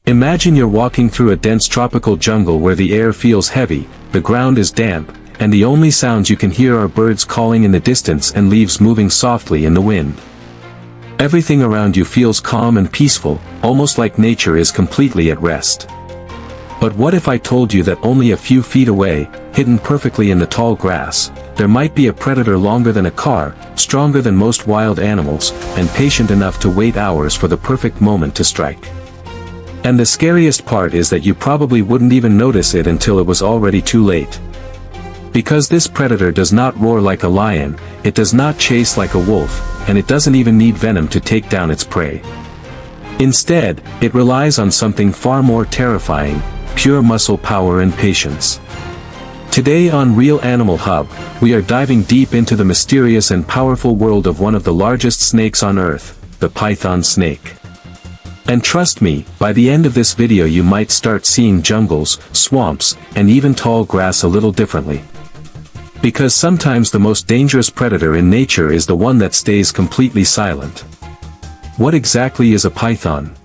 Imagine you're walking through a dense tropical jungle where the air feels heavy, the ground is damp, and the only sounds you can hear are birds calling in the distance and leaves moving softly in the wind. Everything around you feels calm and peaceful, almost like nature is completely at rest. But what if I told you that only a few feet away, hidden perfectly in the tall grass, there might be a predator longer than a car, stronger than most wild animals, and patient enough to wait hours for the perfect moment to strike? And the scariest part is that you probably wouldn't even notice it until it was already too late. Because this predator does not roar like a lion, it does not chase like a wolf, and it doesn't even need venom to take down its prey. Instead, it relies on something far more terrifying: pure muscle power and patience. Today on Real Animal Hub, we are diving deep into the mysterious and powerful world of one of the largest snakes on Earth, the python snake. And trust me, by the end of this video you might start seeing jungles, swamps, and even tall grass a little differently. Because sometimes the most dangerous predator in nature is the one that stays completely silent. What exactly is a python?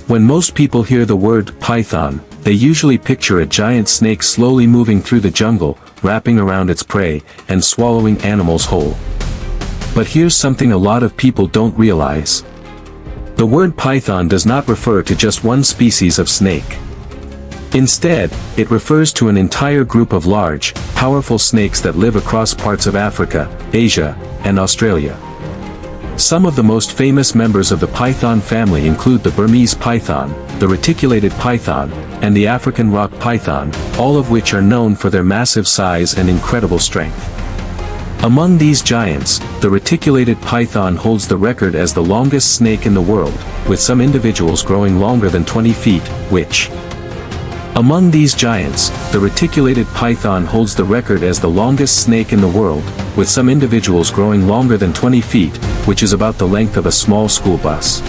When most people hear the word python, they usually picture a giant snake slowly moving through the jungle, wrapping around its prey, and swallowing animals whole. But here's something a lot of people don't realize. The word python does not refer to just one species of snake. Instead, it refers to an entire group of large, powerful snakes that live across parts of Africa, Asia, and Australia. Some of the most famous members of the python family include the Burmese python, the reticulated python, and the African rock python, all of which are known for their massive size and incredible strength. Among these giants, the reticulated python holds the record as the longest snake in the world, with some individuals growing longer than 20 feet, Among these giants, the reticulated python holds the record as the longest snake in the world, with some individuals growing longer than 20 feet, which is about the length of a small school bus.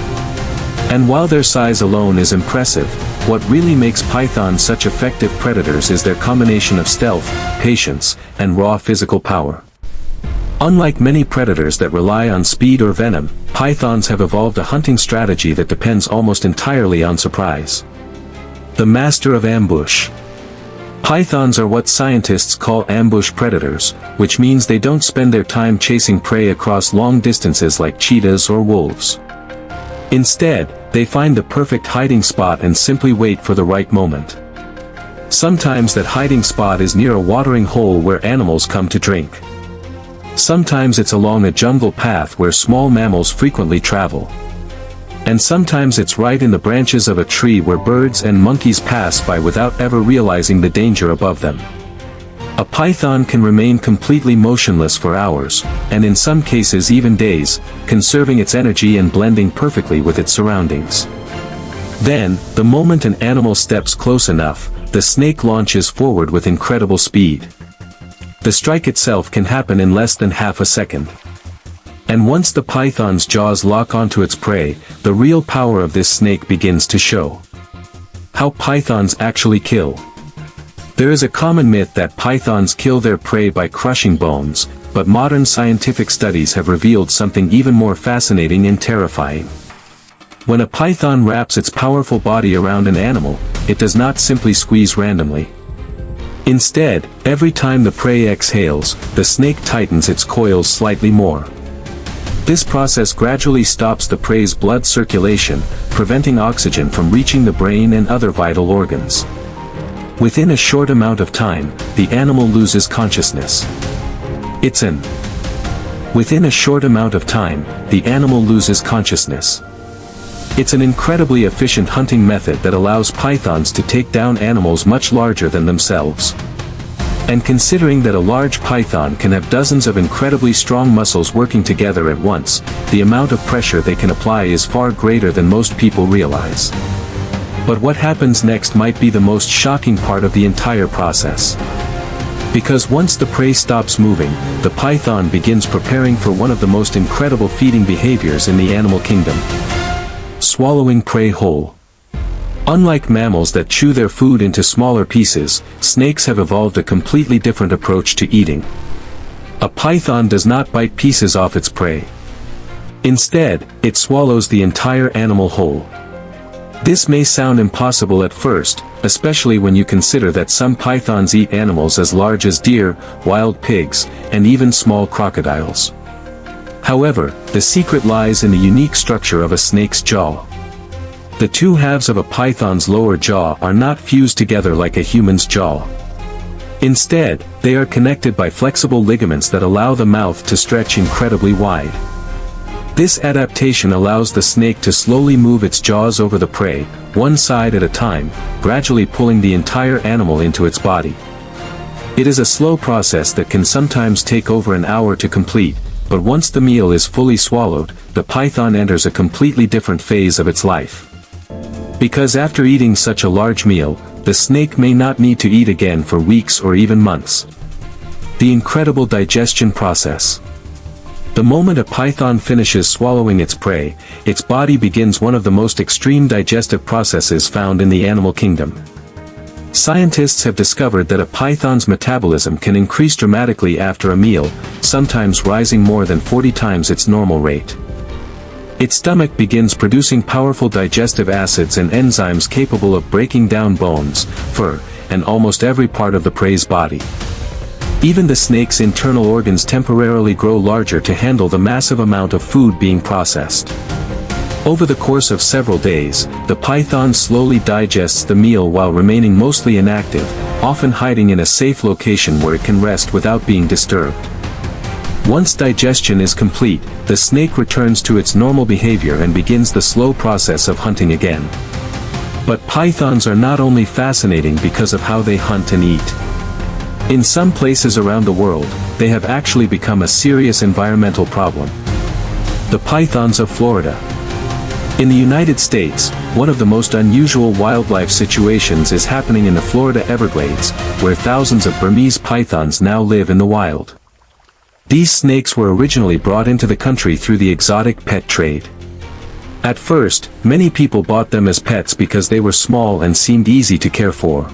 And while their size alone is impressive, what really makes pythons such effective predators is their combination of stealth, patience, and raw physical power. Unlike many predators that rely on speed or venom, pythons have evolved a hunting strategy that depends almost entirely on surprise. The master of ambush. Pythons are what scientists call ambush predators, which means they don't spend their time chasing prey across long distances like cheetahs or wolves. Instead, they find the perfect hiding spot and simply wait for the right moment. Sometimes that hiding spot is near a watering hole where animals come to drink. Sometimes it's along a jungle path where small mammals frequently travel. And sometimes it's right in the branches of a tree where birds and monkeys pass by without ever realizing the danger above them. A python can remain completely motionless for hours, and in some cases even days, conserving its energy and blending perfectly with its surroundings. Then, the moment an animal steps close enough, the snake launches forward with incredible speed. The strike itself can happen in less than half a second. And once the python's jaws lock onto its prey, the real power of this snake begins to show. How pythons actually kill. There is a common myth that pythons kill their prey by crushing bones, but modern scientific studies have revealed something even more fascinating and terrifying. When a python wraps its powerful body around an animal, it does not simply squeeze randomly. Instead, every time the prey exhales, the snake tightens its coils slightly more. This process gradually stops the prey's blood circulation, preventing oxygen from reaching the brain and other vital organs. Within a short amount of time, the animal loses consciousness. Within a short amount of time, the animal loses consciousness. It's an incredibly efficient hunting method that allows pythons to take down animals much larger than themselves. And considering that a large python can have dozens of incredibly strong muscles working together at once, the amount of pressure they can apply is far greater than most people realize. But what happens next might be the most shocking part of the entire process. Because once the prey stops moving, the python begins preparing for one of the most incredible feeding behaviors in the animal kingdom. Swallowing prey whole. Unlike mammals that chew their food into smaller pieces, snakes have evolved a completely different approach to eating. A python does not bite pieces off its prey. Instead, it swallows the entire animal whole. This may sound impossible at first, especially when you consider that some pythons eat animals as large as deer, wild pigs, and even small crocodiles. However, the secret lies in the unique structure of a snake's jaw. The two halves of a python's lower jaw are not fused together like a human's jaw. Instead, they are connected by flexible ligaments that allow the mouth to stretch incredibly wide. This adaptation allows the snake to slowly move its jaws over the prey, one side at a time, gradually pulling the entire animal into its body. It is a slow process that can sometimes take over an hour to complete, but once the meal is fully swallowed, the python enters a completely different phase of its life. Because after eating such a large meal, the snake may not need to eat again for weeks or even months. The incredible digestion process. The moment a python finishes swallowing its prey, its body begins one of the most extreme digestive processes found in the animal kingdom. Scientists have discovered that a python's metabolism can increase dramatically after a meal, sometimes rising more than 40 times its normal rate. Its stomach begins producing powerful digestive acids and enzymes capable of breaking down bones, fur, and almost every part of the prey's body. Even the snake's internal organs temporarily grow larger to handle the massive amount of food being processed. Over the course of several days, the python slowly digests the meal while remaining mostly inactive, often hiding in a safe location where it can rest without being disturbed. Once digestion is complete, the snake returns to its normal behavior and begins the slow process of hunting again. But pythons are not only fascinating because of how they hunt and eat. In some places around the world, they have actually become a serious environmental problem. The pythons of Florida. In the United States, one of the most unusual wildlife situations is happening in the Florida Everglades, where thousands of Burmese pythons now live in the wild. These snakes were originally brought into the country through the exotic pet trade. At first, many people bought them as pets because they were small and seemed easy to care for.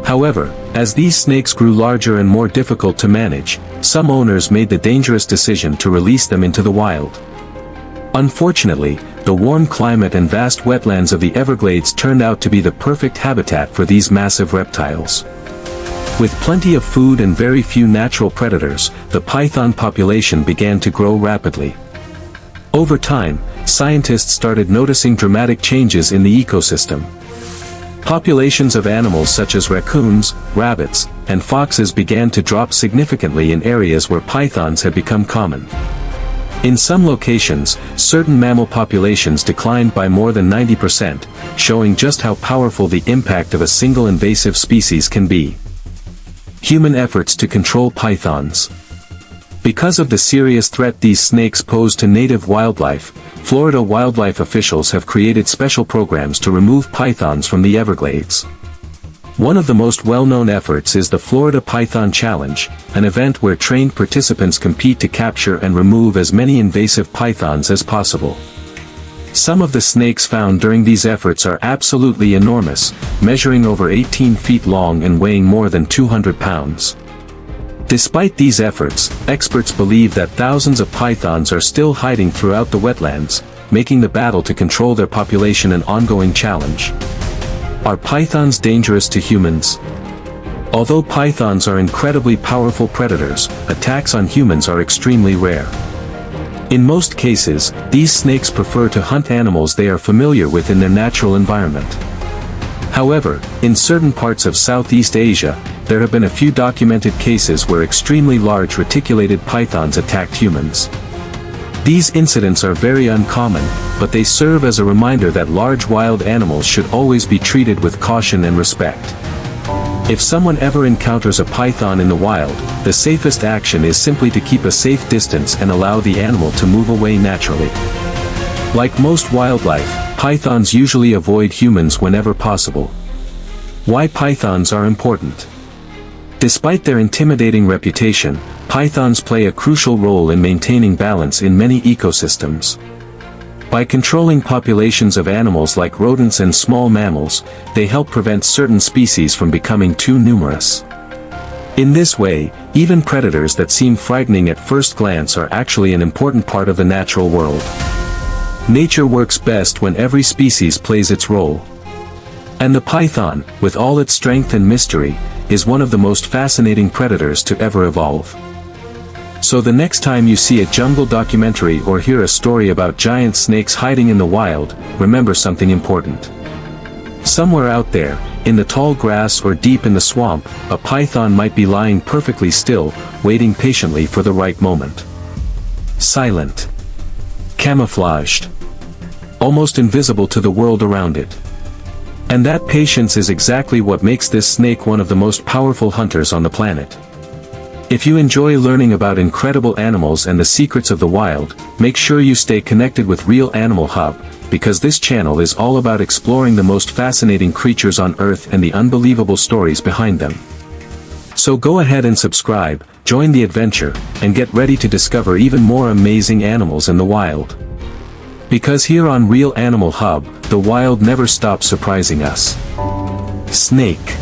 However, as these snakes grew larger and more difficult to manage, some owners made the dangerous decision to release them into the wild. Unfortunately, the warm climate and vast wetlands of the Everglades turned out to be the perfect habitat for these massive reptiles. With plenty of food and very few natural predators, the python population began to grow rapidly. Over time, scientists started noticing dramatic changes in the ecosystem. Populations of animals such as raccoons, rabbits, and foxes began to drop significantly in areas where pythons had become common. In some locations, certain mammal populations declined by more than 90%, showing just how powerful the impact of a single invasive species can be. Human efforts to control pythons. Because of the serious threat these snakes pose to native wildlife, Florida wildlife officials have created special programs to remove pythons from the Everglades. One of the most well-known efforts is the Florida Python Challenge, an event where trained participants compete to capture and remove as many invasive pythons as possible. Some of the snakes found during these efforts are absolutely enormous, measuring over 18 feet long and weighing more than 200 pounds. Despite these efforts, experts believe that thousands of pythons are still hiding throughout the wetlands, making the battle to control their population an ongoing challenge. Are pythons dangerous to humans? Although pythons are incredibly powerful predators, attacks on humans are extremely rare. In most cases, these snakes prefer to hunt animals they are familiar with in their natural environment. However, in certain parts of Southeast Asia, there have been a few documented cases where extremely large reticulated pythons attacked humans. These incidents are very uncommon, but they serve as a reminder that large wild animals should always be treated with caution and respect. If someone ever encounters a python in the wild, the safest action is simply to keep a safe distance and allow the animal to move away naturally. Like most wildlife, pythons usually avoid humans whenever possible. Why pythons are important? Despite their intimidating reputation, pythons play a crucial role in maintaining balance in many ecosystems. By controlling populations of animals like rodents and small mammals, they help prevent certain species from becoming too numerous. In this way, even predators that seem frightening at first glance are actually an important part of the natural world. Nature works best when every species plays its role. And the python, with all its strength and mystery, is one of the most fascinating predators to ever evolve. So the next time you see a jungle documentary or hear a story about giant snakes hiding in the wild, remember something important. Somewhere out there, in the tall grass or deep in the swamp, a python might be lying perfectly still, waiting patiently for the right moment. Silent. Camouflaged. Almost invisible to the world around it. And that patience is exactly what makes this snake one of the most powerful hunters on the planet. If you enjoy learning about incredible animals and the secrets of the wild, make sure you stay connected with Real Animal Hub, because this channel is all about exploring the most fascinating creatures on Earth and the unbelievable stories behind them. So go ahead and subscribe, join the adventure, and get ready to discover even more amazing animals in the wild. Because here on Real Animal Hub, the wild never stops surprising us. Snake.